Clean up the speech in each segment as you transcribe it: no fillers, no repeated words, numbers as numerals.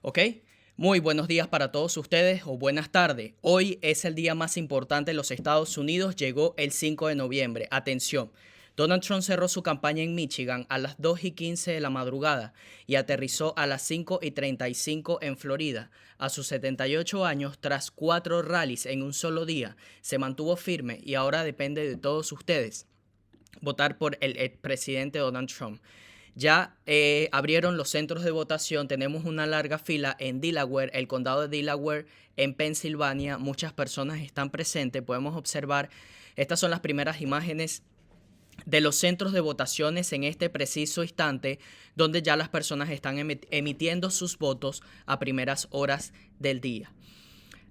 ¿Ok? Muy buenos días para todos ustedes o buenas tardes. Hoy es el día más importante en los Estados Unidos. Llegó el 5 de noviembre. Atención. Donald Trump cerró su campaña en Michigan a las 2:15 de la madrugada y aterrizó a las 5:35 en Florida. A sus 78 años, tras 4 rallies en un solo día, se mantuvo firme y ahora depende de todos ustedes votar por el presidente Donald Trump. Ya abrieron los centros de votación, tenemos una larga fila en Delaware, el condado de Delaware, en Pensilvania. Muchas personas están presentes, podemos observar, estas son las primeras imágenes de los centros de votaciones en este preciso instante, donde ya las personas están emitiendo sus votos a primeras horas del día.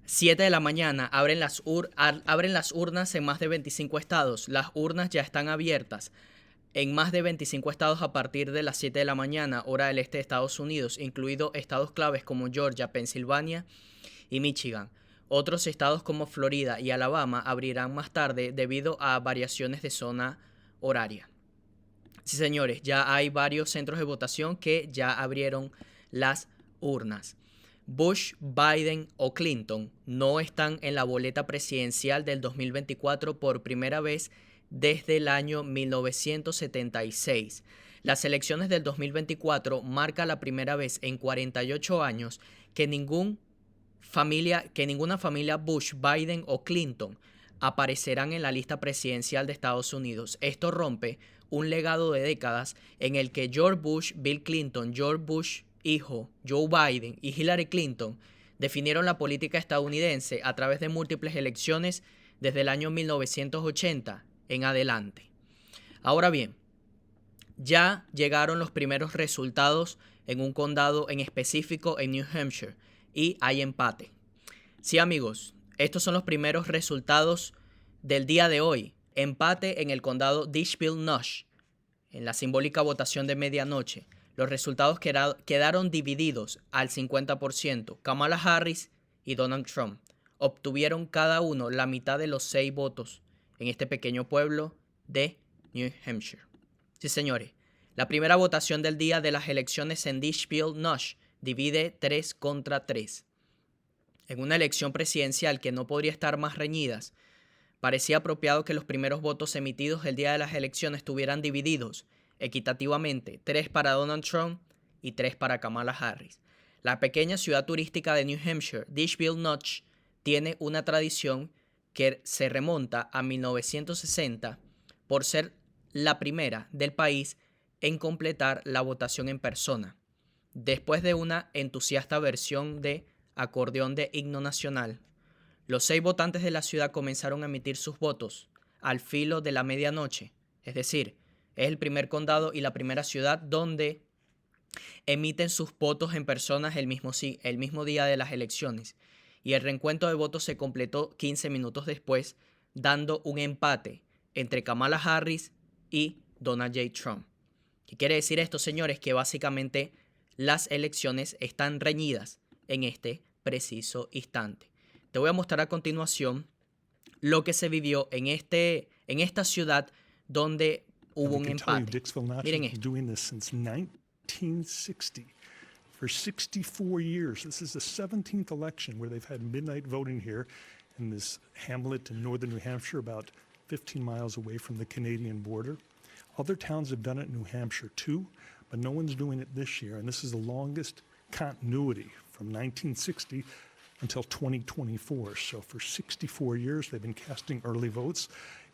7 de la mañana abren las urnas en más de 25 estados. Las urnas ya están abiertas en más de 25 estados a partir de las 7 de la mañana, hora del este de Estados Unidos, incluidos estados claves como Georgia, Pensilvania y Michigan. Otros estados como Florida y Alabama abrirán más tarde debido a variaciones de zona horaria. Sí, señores, ya hay varios centros de votación que ya abrieron las urnas. Bush, Biden o Clinton no están en la boleta presidencial del 2024 por primera vez desde el año 1976. Las elecciones del 2024 marca la primera vez en 48 años que ninguna familia Bush, Biden o Clinton aparecerán en la lista presidencial de Estados Unidos. Esto rompe un legado de décadas en el que George Bush, Bill Clinton, George Bush hijo, Joe Biden y Hillary Clinton definieron la política estadounidense a través de múltiples elecciones desde el año 1980 en adelante. Ahora bien, ya llegaron los primeros resultados en un condado en específico en New Hampshire y hay empate. Sí, amigos, estos son los primeros resultados del día de hoy. Empate en el condado Dixville Notch, en la simbólica votación de medianoche. Los resultados quedaron divididos al 50%. Kamala Harris y Donald Trump obtuvieron cada uno la mitad de los 6 votos en este pequeño pueblo de New Hampshire. Sí, señores, la primera votación del día de las elecciones en Dixville Notch divide 3 contra 3. En una elección presidencial que no podría estar más reñidas, parecía apropiado que los primeros votos emitidos el día de las elecciones estuvieran divididos equitativamente, 3 para Donald Trump y 3 para Kamala Harris. La pequeña ciudad turística de New Hampshire, Dixville Notch, tiene una tradición que se remonta a 1960 por ser la primera del país en completar la votación en persona, después de una entusiasta versión de acordeón de himno nacional. Los 6 votantes de la ciudad comenzaron a emitir sus votos al filo de la medianoche, es decir, es el primer condado y la primera ciudad donde emiten sus votos en personas el mismo día de las elecciones. Y el recuento de votos se completó 15 minutos después, dando un empate entre Kamala Harris y Donald J. Trump. ¿Qué quiere decir esto, señores? Que básicamente las elecciones están reñidas en este preciso instante. Te voy a mostrar a continuación lo que se vivió en esta ciudad donde hubo un empate. Dixville Notch has been doing this since 1960. For 64 years, this is the 17th election where they've had midnight voting here in this hamlet in northern New Hampshire, about 15 miles away from the Canadian border. Other towns have done it in New Hampshire too, but no one's doing it this year, and this is the longest continuity from 1960 until 2024. So for 64 years, they've been casting early votes.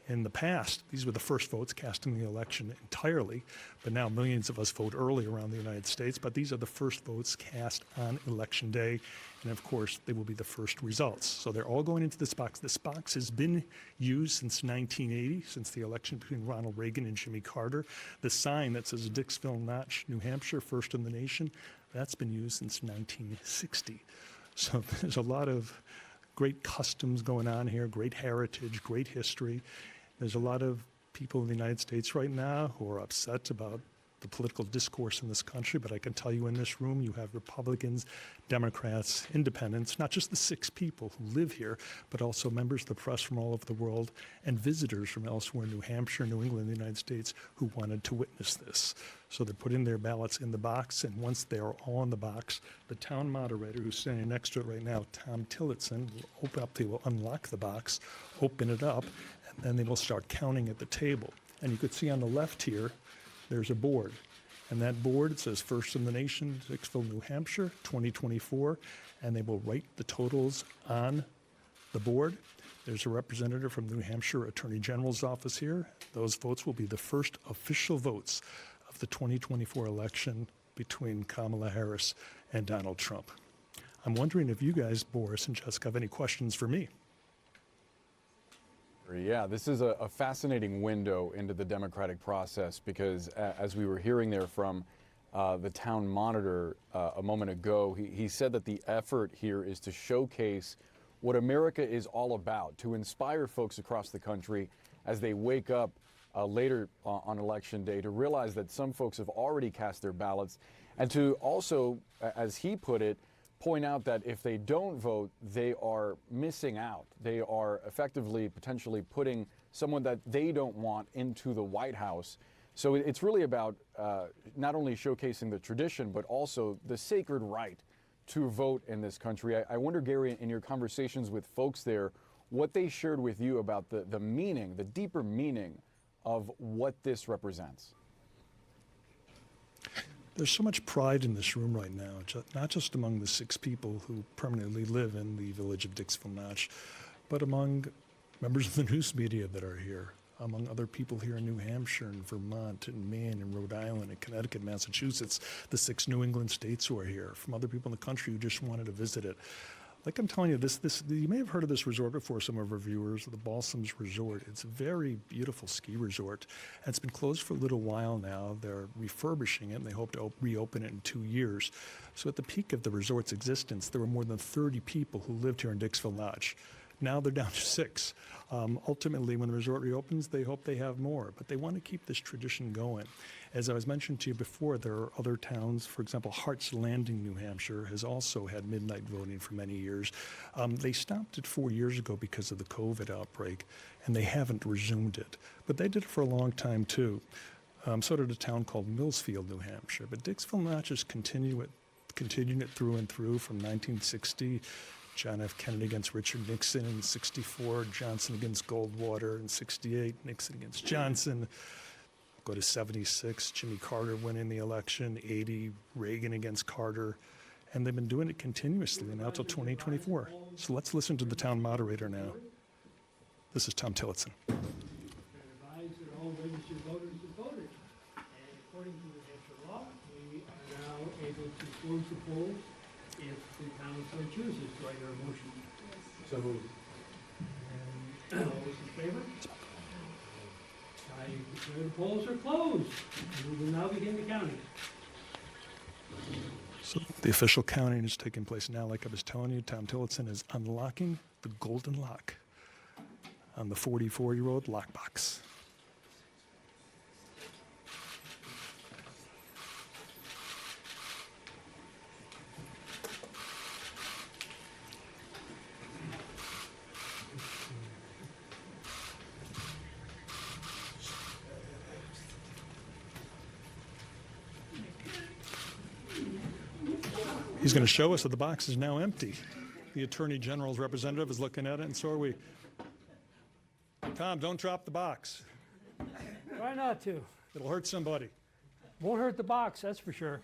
In the past, these were the first votes cast in the election entirely, but now millions of us vote early around the United States, but these are the first votes cast on Election Day, and of course, they will be the first results. So they're all going into this box. This box has been used since 1980, since the election between Ronald Reagan and Jimmy Carter. The sign that says Dixville Notch, New Hampshire, first in the nation, that's been used since 1960. So there's a lot of great customs going on here, great heritage, great history. There's a lot of people in the United States right now who are upset about the political discourse in this country, but I can tell you in this room you have Republicans, Democrats, independents, not just the 6 people who live here, but also members of the press from all over the world and visitors from elsewhere in New Hampshire, New England, the United States, who wanted to witness this. So they're putting their ballots in the box, and once they are all in the box, the town moderator, who's standing next to it right now, Tom Tillotson, will open up, they will unlock the box, open it up, and then they will start counting at the table. And you could see on the left here, there's a board. And that board, it says first in the nation, Dixville, New Hampshire, 2024, and they will write the totals on the board. There's a representative from New Hampshire Attorney General's office here. Those votes will be the first official votes of the 2024 election between Kamala Harris and Donald Trump. I'm wondering if you guys, Boris and Jessica, have any questions for me. Yeah, this is a fascinating window into the democratic process because as we were hearing there from the town monitor a moment ago, he said that the effort here is to showcase what America is all about, to inspire folks across the country as they wake up later on election day to realize that some folks have already cast their ballots, and to also, as he put it, point out that if they don't vote, they are missing out. They are effectively, potentially putting someone that they don't want into the White House. So it's really about not only showcasing the tradition, but also the sacred right to vote in this country. I wonder, Gary, in your conversations with folks there, what they shared with you about the meaning, the deeper meaning of what this represents. There's so much pride in this room right now, not just among the 6 people who permanently live in the village of Dixville Notch, but among members of the news media that are here, among other people here in New Hampshire and Vermont and Maine and Rhode Island and Connecticut, Massachusetts, the 6 New England states who are here, from other people in the country who just wanted to visit it. Like I'm telling you, you may have heard of this resort before, some of our viewers, the Balsams Resort. It's a very beautiful ski resort. And it's been closed for a little while now. They're refurbishing it, and they hope to reopen it in 2 years. So at the peak of the resort's existence, there were more than 30 people who lived here in Dixville Notch. Now they're down to 6. Ultimately, when the resort reopens, they hope they have more, but they want to keep this tradition going. As I was mentioned to you before, there are other towns, for example, Hart's Landing, New Hampshire, has also had midnight voting for many years. They stopped it 4 years ago because of the COVID outbreak, and they haven't resumed it. But they did it for a long time, too. So did a town called Millsfield, New Hampshire. But Dixville Notch is continuing it through and through from 1960. John F. Kennedy against Richard Nixon in 64, Johnson against Goldwater in 68, Nixon against Johnson. Go to 76, Jimmy Carter winning the election, 80, Reagan against Carter. And they've been doing it continuously now until 2024. So let's listen to the town moderator now. This is Tom Tillotson. Advise that all registered voters have voted. And according to the Hampshire law, we are now able to close the polls if the town so chooses. Do I hear a motion? So moved. And all those in favor? I declare the polls are closed. We will now begin the counting. So the official counting is taking place now. Like I was telling you, Tom Tillotson is unlocking the golden lock on the 44-year-old lockbox. He's going to show us that the box is now empty. The Attorney General's representative is looking at it, and so are we. Tom, don't drop the box. Try not to. It'll hurt somebody. Won't hurt the box, that's for sure.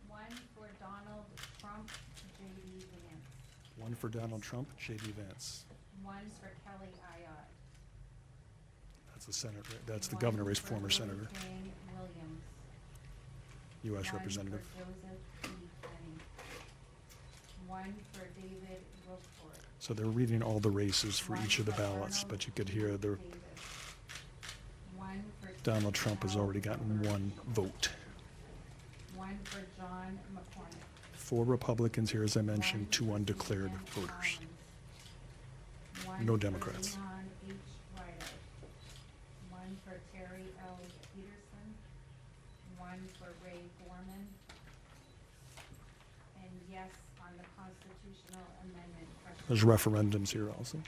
One for Donald Trump, J.D. Vance. One for Donald Trump, J.D. Vance. One for Kelly Ayotte. That's the senator. That's the governor race, former senator, Jane Williams. U.S. One representative. for Joseph P. Penny. One for David Rookford. So they're reading all the races for each of the ballots, Arnold but you could hear Davis. the One for Donald Trump has already gotten one vote. One for John McCormick. 4 Republicans here, as I mentioned, One 2 for undeclared Susan voters. Collins. One No for Democrats. Leon H. Ryder. One for Terry one for Ray Gorman. And yes on the constitutional amendment question. There's referendums here also.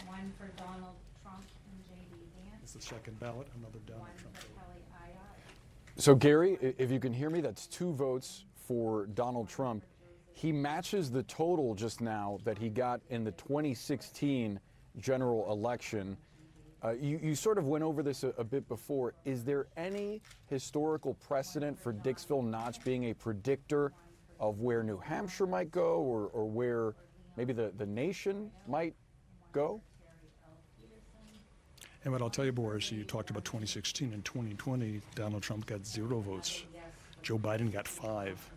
One for Donald Trump and J.D. It's Vance. the second ballot, another One Donald Trump for vote. Kelly Ayotte. So Gary, if you can hear me, that's 2 votes for Donald Trump. He matches the total just now that he got in the 2016 general election. You sort of went over this a bit before. Is there any historical precedent for Dixville Notch being a predictor of where New Hampshire might go, or where maybe the nation might go? And what I'll tell you, Boris, you talked about 2016 and 2020, Donald Trump got 0 votes. Joe Biden got 5.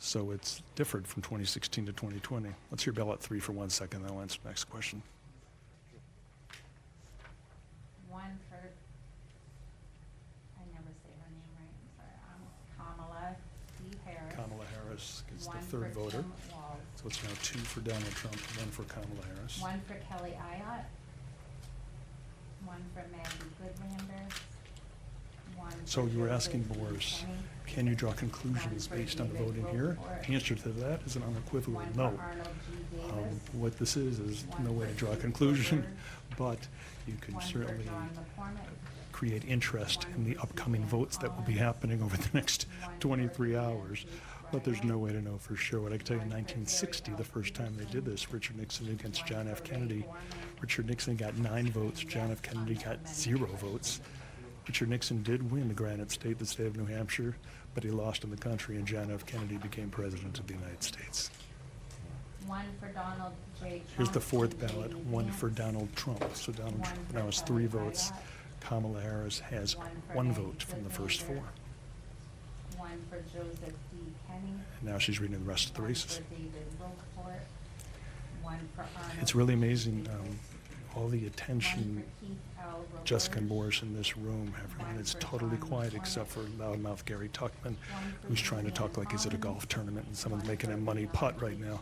So it's different from 2016 to 2020. Let's hear ballot 3 for 1 second, then I'll answer the next question. One for, I never say her name right, I'm sorry, Kamala D. Harris. Kamala Harris gets the One 3rd for voter. Tim Walz. So it's now 2 for Donald Trump, 1 for Kamala Harris. One for Kelly Ayotte. One for Maggie Goodlander. One So for you were Joseph asking, D. Boris, Kenny. can you draw conclusions One for based on the David voting here? Roquefort. The answer to that is an unequivocal One no. for Arnold G. Davis. What this is One no way for to draw a Steve conclusion, Woodward. but you can One for certainly John McCormick. create interest in the upcoming votes that will be happening over the next 23 hours. But there's no way to know for sure. What I can tell you, in 1960, the first time they did this, Richard Nixon against John F. Kennedy. Richard Nixon got 9 votes. John F. Kennedy got 0 votes. Richard Nixon did win the Granite State, the state of New Hampshire, but he lost in the country, and John F. Kennedy became president of the United States. One for Donald J. Trump. Here's the 4th and ballot, J.D. 1 for Vance. Donald Trump. So Donald One Trump for now has Kelly 3 votes. Ayotte. Kamala Harris has One for 1 Maggie vote from the first 4. Goodlander. One for Joseph D. Kenny. And now she's reading the rest of the One races. for David Roquefort. One for Arnold. It's really amazing, all the One attention for Keith L. Jessica and Roberge. Boris in this room have, and it's totally quiet except for loudmouth Gary Tuckman, who's trying to talk like he's at a golf tournament and someone's making a money putt right now.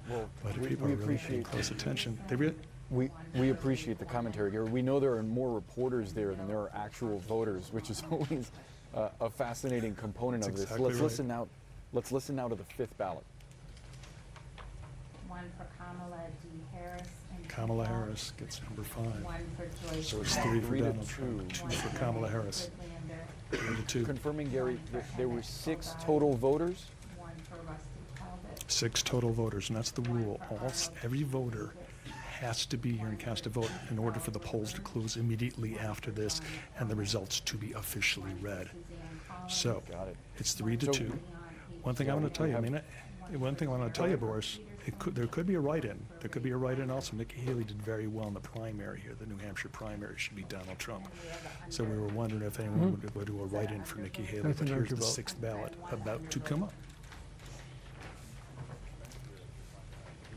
Well, But we people are really paying appreciate close that. attention. We appreciate the commentary, Gary. We know there are more reporters there than there are actual voters, which is always a fascinating component That's of this. exactly Let's right. listen now. Let's listen now to the 5th ballot. One for Kamala D. Harris. And Kamala Keith L. Harris gets number 5. One for Joyce. So it's Gray. 3 for 3 to Donald 2. Trump, 2 One for Kamala Maggie Harris, Goodlander. 3 to 2. Confirming, Gary, there were 6 total voters. One for Rusty Talbot. 6 total voters, and that's the rule. Every voter has to be here and cast a vote in order for the polls to close immediately after this and the results to be officially read. So Got it. it's 3 to So- 2. One thing I want to tell you, one thing I want to tell you, Boris, there could be a write-in. There could be a write-in also. Nikki Haley did very well in the primary here. The New Hampshire primary should be Donald Trump. So we were wondering if anyone would do a write-in for Nikki Haley. That's But an here's the urgent vote. 6th ballot about to come up.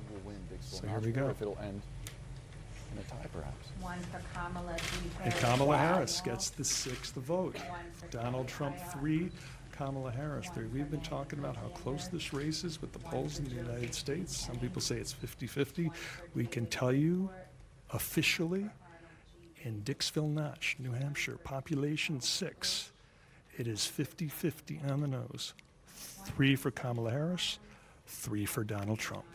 Who will win Dixville So here Notch, we go. or if it'll end in a tie, perhaps. One for Kamala D. And Harris. Kamala Harris gets the 6th vote. One for Donald Kelly Trump Ayotte. 3, Kamala Harris 3. We've been talking about how close this race is with the polls in the United States. Some people say it's 50-50. We can tell you officially in Dixville Notch, New Hampshire, population 6, it is 50-50 on the nose. 3 for Kamala Harris, 3 for Donald Trump.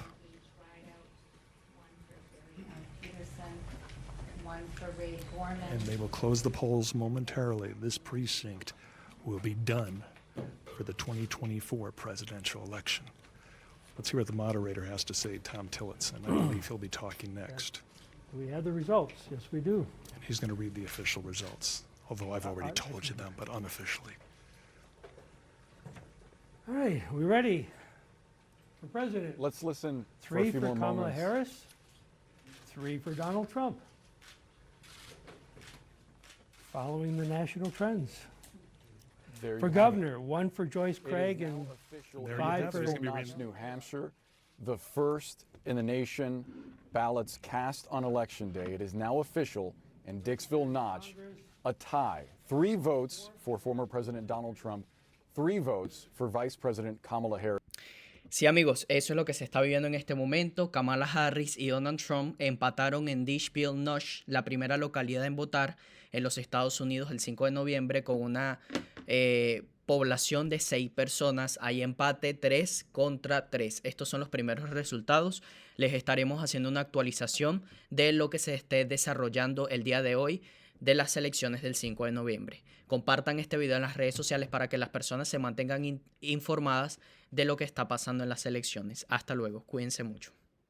Peterson. One for Ray Gorman. And they will close the polls momentarily. This precinct will be done for the 2024 presidential election. Let's hear what the moderator has to say, Tom Tillotson. I believe he'll be talking next. We have the results. Yes, we do. And he's going to read the official results, although I've already told you them, but unofficially. All right, we ready for president? Let's listen for 3 a few for more Kamala moments. Harris, 3 for Donald Trump. Following the national trends. There For you have it. governor, 1 for Joyce It is Craig now and official. There in you have it. Dixville He's gonna be Notch, reading- New Hampshire, the first in the nation ballots cast on election day. It is now official in Dixville Notch, a tie. 3 votes for former President Donald Trump, 3 votes for Vice President Kamala Harris. Sí, amigos, eso es lo que se está viviendo en este momento. Kamala Harris y Donald Trump empataron en Dixville Notch, la primera localidad en votar en los Estados Unidos el 5 de noviembre, con una población de 6 personas. Hay empate 3 contra 3. Estos son los primeros resultados. Les estaremos haciendo una actualización de lo que se esté desarrollando el día de hoy de las elecciones del 5 de noviembre. Compartan este video en las redes sociales para que las personas se mantengan informadas de lo que está pasando en las elecciones. Hasta luego, cuídense mucho.